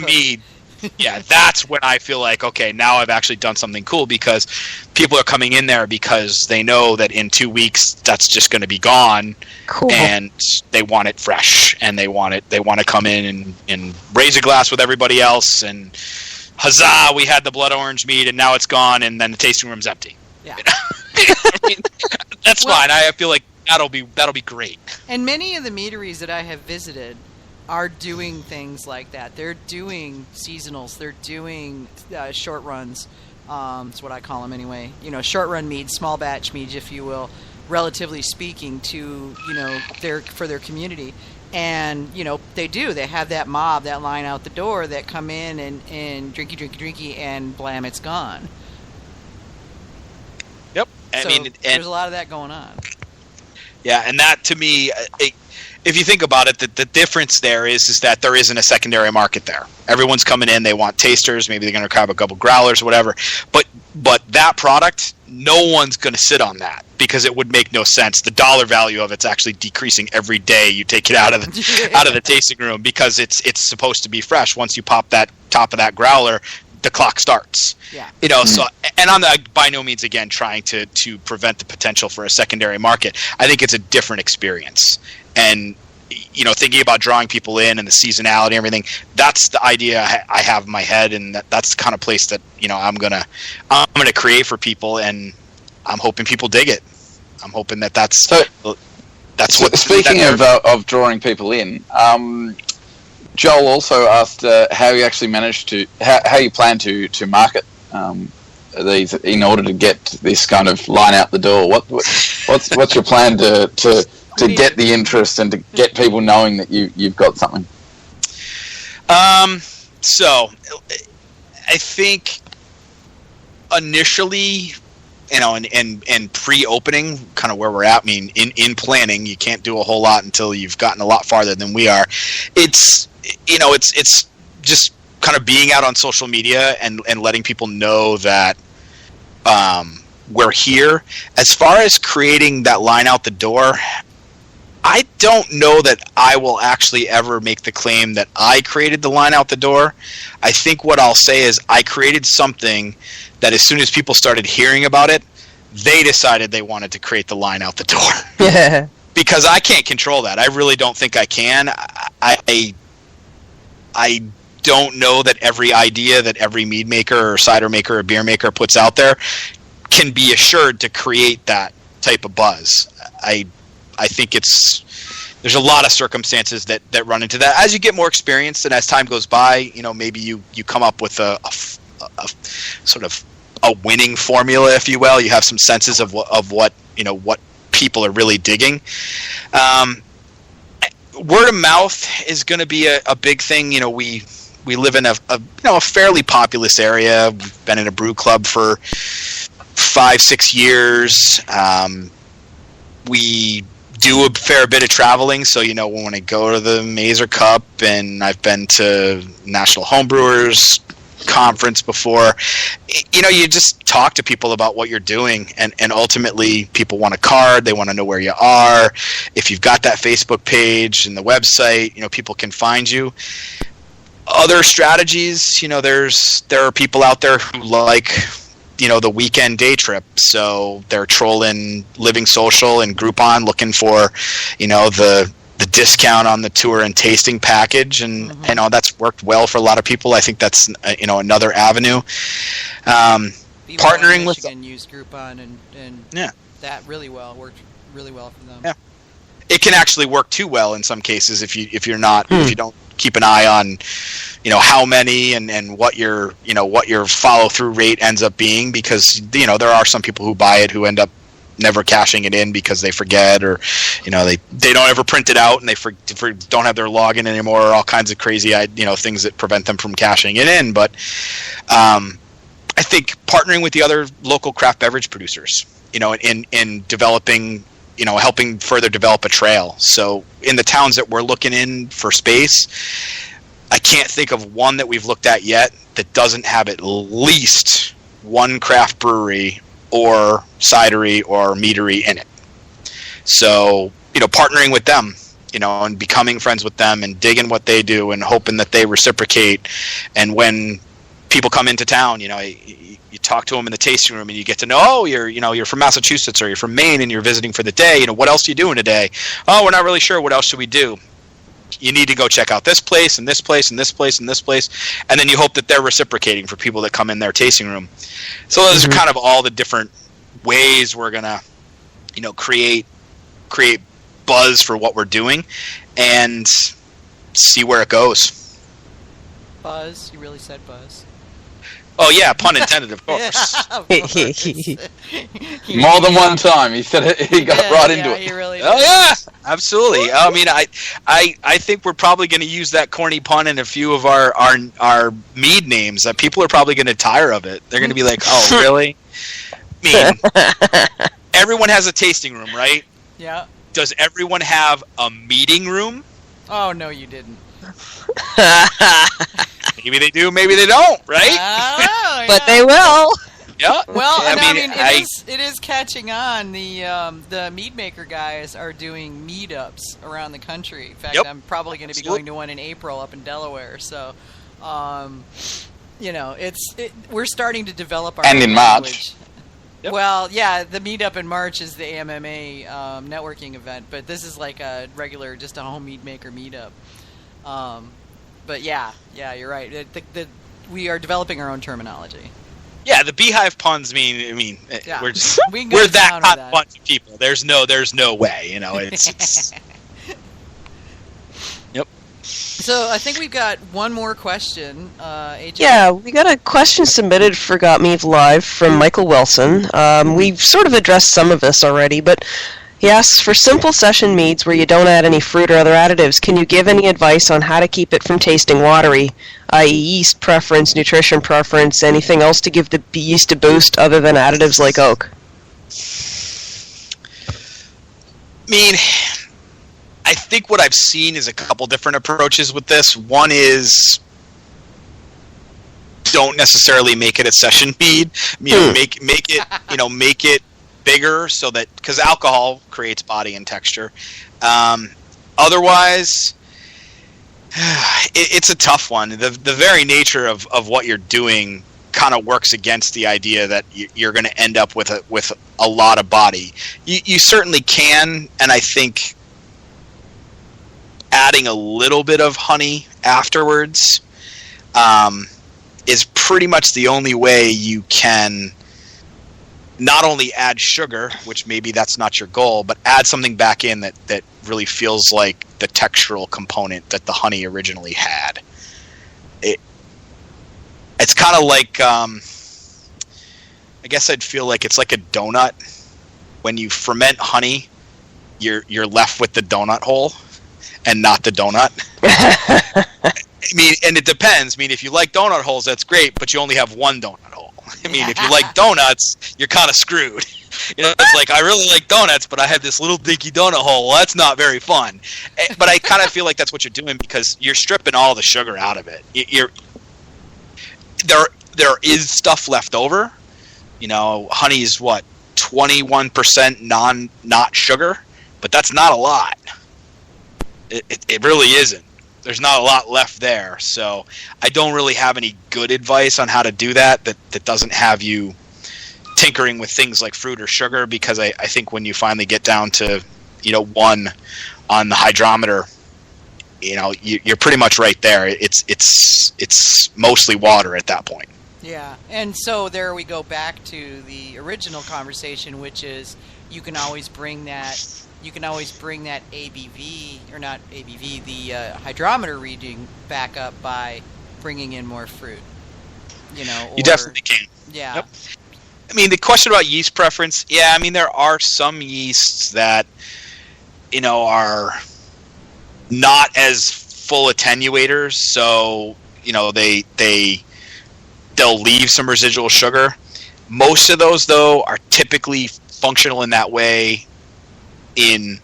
me, yeah, that's when I feel like, okay, now I've actually done something cool, because people are coming in there because they know that in 2 weeks that's just going to be gone, and they want it fresh, and they want to come in and raise a glass with everybody else, and huzzah, we had the blood orange mead, and now it's gone, and then the tasting room's empty. Yeah. I mean, that's fine. I feel like that'll be great. And many of the meaderies that I have visited are doing things like that. They're doing seasonals. They're doing short runs. That's what I call them anyway. Short run meads, small batch meads, if you will, relatively speaking, to for their community. And they do. They have that mob, that line out the door, that come in and drinky, and blam, it's gone. Yep. I mean, there's a lot of that going on. Yeah, and that, to me, if you think about it, the difference there is that there isn't a secondary market there. Everyone's coming in, they want tasters, maybe they're going to grab a couple growlers or whatever. But that product, no one's going to sit on that, because it would make no sense. The dollar value of it's actually decreasing every day you take it out of the tasting room, because it's supposed to be fresh. Once you pop that top of that growler, the clock starts. Yeah. So, and I'm by no means, again, trying to prevent the potential for a secondary market. I think it's a different experience. And, thinking about drawing people in and the seasonality and everything, that's the idea I have in my head, and that's the kind of place that, I'm gonna create for people, and I'm hoping people dig it. I'm hoping that's what. Speaking of drawing people in, Joel also asked how you actually managed to how you plan to market these in order to get this kind of line out the door. What's your plan to get the interest and to get people knowing that you've got something? So I think initially, and pre-opening, kind of where we're at. I mean, in planning, you can't do a whole lot until you've gotten a lot farther than we are. It's just kind of being out on social media and letting people know that we're here. As far as creating that line out the door, I don't know that I will actually ever make the claim that I created the line out the door. I think what I'll say is I created something that as soon as people started hearing about it, they decided they wanted to create the line out the door. Yeah. Because I can't control that. I really don't think I can. I don't know that every idea that every mead maker or cider maker or beer maker puts out there can be assured to create that type of buzz. I think there's a lot of circumstances that run into that. As you get more experience and as time goes by, maybe you come up with a sort of a winning formula, if you will. You have some senses of what people are really digging. Word of mouth is going to be a big thing. We live in a fairly populous area. We've been in a brew club for 5-6 years. We do a fair bit of traveling, so when I go to the Mazer Cup, and I've been to National Homebrewers Conference before, you just talk to people about what you're doing, and ultimately people want a card, they want to know where you are. If you've got that Facebook page and the website, people can find you. Other strategies, there are people out there who like the weekend day trip, so they're trolling Living Social and Groupon looking for the discount on the tour and tasting package, and that's worked well for a lot of people. I think that's another avenue. Partnering with used Groupon and that really well worked really well for them. Yeah, it can actually work too well in some cases if you don't keep an eye on how many and what your follow through rate ends up being, because there are some people who buy it who end up never cashing it in because they forget, or they don't ever print it out and they don't have their login anymore, or all kinds of crazy things that prevent them from cashing it in. But I think partnering with the other local craft beverage producers, in developing, helping further develop a trail. So in the towns that we're looking in for space, I can't think of one that we've looked at yet that doesn't have at least one craft brewery or cidery or meadery in it. So, partnering with them and becoming friends with them and digging what they do and hoping that they reciprocate. And when people come into town, you talk to them in the tasting room and you get to know, oh, you're from Massachusetts or you're from Maine and you're visiting for the day. What else are you doing today? Oh, we're not really sure. What else should we do? You need to go check out this place and this place and this place and this place. And then you hope that they're reciprocating for people that come in their tasting room. So those are kind of all the different ways we're going to, create buzz for what we're doing and see where it goes. Buzz? You really said buzz. Oh yeah, pun intended, of course. Yeah, of course. More than one time, he said it, he got right into it. He really Oh yeah, absolutely. I mean, I think we're probably going to use that corny pun in a few of our mead names. People are probably going to tire of it. They're going to be like, "Oh, really?" I mean, everyone has a tasting room, right? Yeah. Does everyone have a meeting room? Oh no, you didn't. Maybe they do, maybe they don't, right? Oh, But they will. Yeah. Well, I mean, I it is catching on. The mead maker guys are doing meetups around the country. In fact, Yep. I'm probably going to be going to one in April up in Delaware. So, we're starting to develop our And in language. March. Yep. Well, yeah, the meetup in March is the AMMA networking event, but this is like a regular, just a home mead maker meetup. But yeah, you're right. We are developing our own terminology. Yeah, the beehive puns mean Yeah. we're just We can go we're to that town with hot that. bunch of people. There's no way, it's Yep. So I think we've got one more question, AJ. Yeah, we got a question submitted for Got Mead Live from Michael Wilson. We've sort of addressed some of this already, but he asks, for simple session meads where you don't add any fruit or other additives, can you give any advice on how to keep it from tasting watery, i.e. yeast preference, nutrition preference, anything else to give the yeast a boost other than additives like oak? I mean, I think what I've seen is a couple different approaches with this. One is don't necessarily make it a session mead. Make it make it bigger so that, because alcohol creates body and texture. Otherwise, it's a tough one. The very nature of what you're doing kind of works against the idea that you're going to end up with a lot of body. You certainly can, and I think adding a little bit of honey afterwards is pretty much the only way you can not only add sugar, which maybe that's not your goal, but add something back in that really feels like the textural component that the honey originally had. It's kind of like, I guess I'd feel like it's like a donut. When you ferment honey, you're left with the donut hole and not the donut. I mean, and it depends. I mean, if you like donut holes, that's great, but you only have one donut hole. I mean, if you like donuts, you're kind of screwed. It's like, I really like donuts, but I have this little dinky donut hole. Well, that's not very fun. But I kind of feel like that's what you're doing, because you're stripping all the sugar out of it. There is stuff left over. Honey is what, 21% not sugar, but that's not a lot. It really isn't. There's not a lot left there, so I don't really have any good advice on how to do that doesn't have you tinkering with things like fruit or sugar, because I think when you finally get down to 1 on the hydrometer, you're pretty much right there. It's mostly water at that point. Yeah, and so there we go back to the original conversation, which is you can always bring that ABV, or not ABV, the hydrometer reading back up by bringing in more fruit. You definitely can. Yeah. Yep. I mean, the question about yeast preference, yeah, I mean, there are some yeasts that, are not as full attenuators, so, they'll leave some residual sugar. Most of those, though, are typically functional in that way in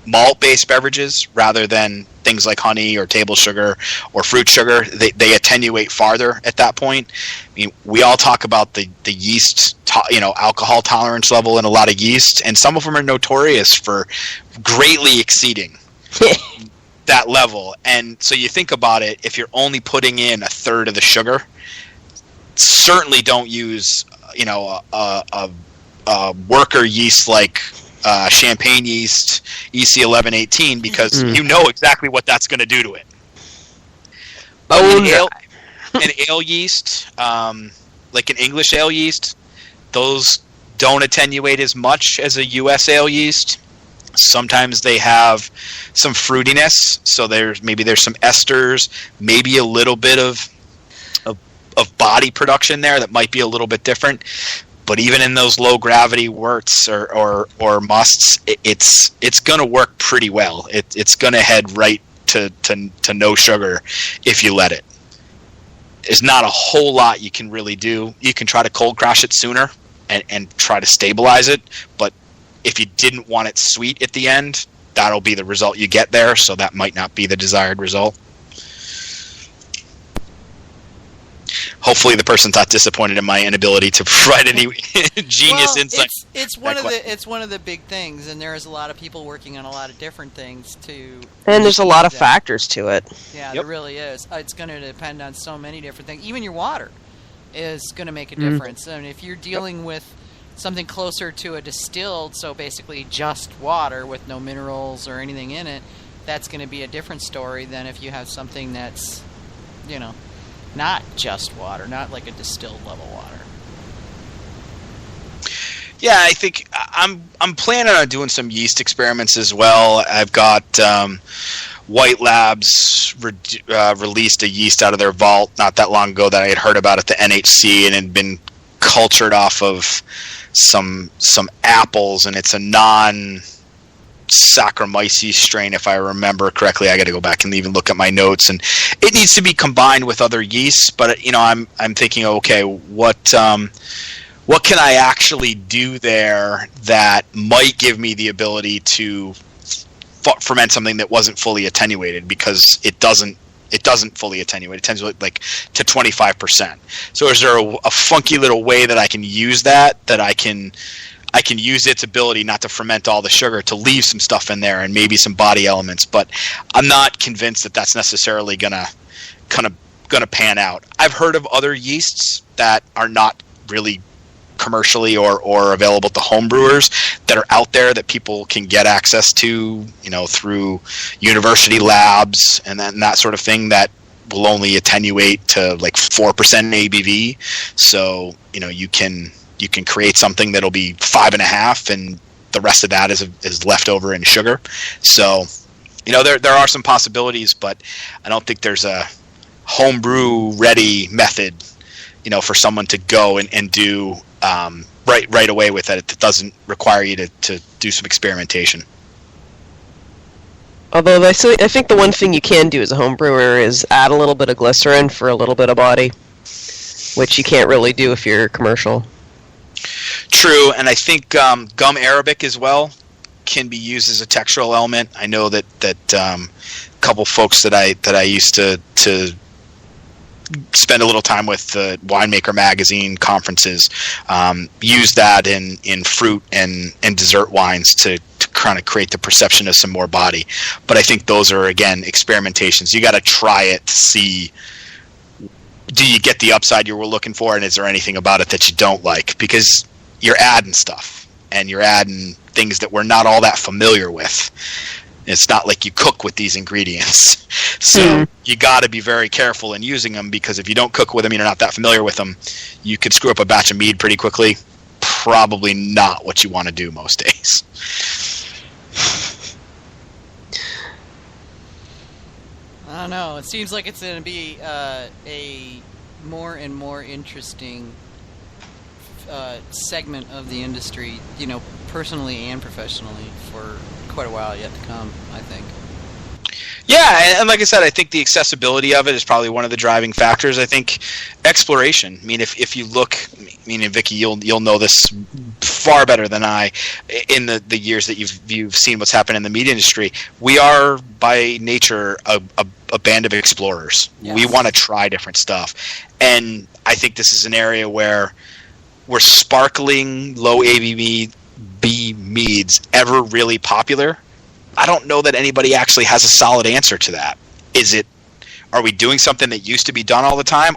malt-based beverages rather than things like honey or table sugar or fruit sugar. They attenuate farther at that point. I mean, we all talk about the yeast, alcohol tolerance level in a lot of yeast, and some of them are notorious for greatly exceeding. that level. And so you think about it, if you're only putting in a third of the sugar, certainly don't use, a worker yeast like champagne yeast EC1118, because you know exactly what that's going to do to it. But an ale yeast, like an English ale yeast, those don't attenuate as much as a U.S. ale yeast. Sometimes they have some fruitiness, so there's some esters, maybe a little bit of body production there that might be a little bit different. But even in those low gravity worts or musts, it's going to work pretty well. It's going to head right to no sugar if you let it. There's not a whole lot you can really do. You can try to cold crash it sooner and try to stabilize it, but if you didn't want it sweet at the end, that'll be the result you get there, so that might not be the desired result. Hopefully the person's not disappointed in my inability to provide any genius insight. It's one of the big things, and there's a lot of people working on a lot of different things too. And there's a lot of factors to it. Yeah, there really is. It's going to depend on so many different things. Even your water is going to make a difference. And if you're dealing with something closer to a distilled, so basically just water with no minerals or anything in it, that's going to be a different story than if you have something that's, not just water, not like a distilled level water. Yeah, I think I'm planning on doing some yeast experiments as well. I've got White Labs released a yeast out of their vault not that long ago that I had heard about at the NHC and had been cultured off of some apples, and it's a non-Saccharomyces strain, if I remember correctly. I got to go back and even look at my notes, and it needs to be combined with other yeasts. But I'm thinking, okay, what can I actually do there that might give me the ability to ferment something that wasn't fully attenuated, because it doesn't fully attenuate. It tends to like to 25%. So is there a funky little way that I can use that I can use its ability not to ferment all the sugar to leave some stuff in there and maybe some body elements? But I'm not convinced that that's necessarily gonna pan out. I've heard of other yeasts that are not really commercially or available to home brewers that are out there that people can get access to, through university labs and then that sort of thing, that will only attenuate to like 4% ABV. So, you can create something that'll be 5.5, and the rest of that is left over in sugar. So, there are some possibilities, but I don't think there's a homebrew ready method, for someone to go and do right away with it. It doesn't require you to do some experimentation. Although I think the one thing you can do as a home brewer is add a little bit of glycerin for a little bit of body, which you can't really do if you're commercial. True, and I think gum arabic as well can be used as a textural element. I know that a couple folks that I used to spend a little time with the Winemaker Magazine conferences use that in fruit and dessert wines to kind of create the perception of some more body. But I think those are, again, experimentations. You got to try it to see, do you get the upside you were looking for, and is there anything about it that you don't like? Because you're adding stuff, and you're adding things that we're not all that familiar with. It's not like you cook with these ingredients. So you got to be very careful in using them, because if you don't cook with them, you're not that familiar with them, you could screw up a batch of mead pretty quickly. Probably not what you want to do most days. I don't know. It seems like it's going to be a more and more interesting segment of the industry, personally and professionally, for quite a while yet to come, I think. Yeah, and like I said, I think the accessibility of it is probably one of the driving factors. I think exploration. I mean, if you look, and Vicky, you'll know this far better than I. In the years that you've seen what's happened in the meat industry, we are by nature a band of explorers. Yes. We want to try different stuff, and I think this is an area where sparkling low ABV meads ever really popular I don't know that anybody actually has a solid answer to that. Are we doing something that used to be done all the time,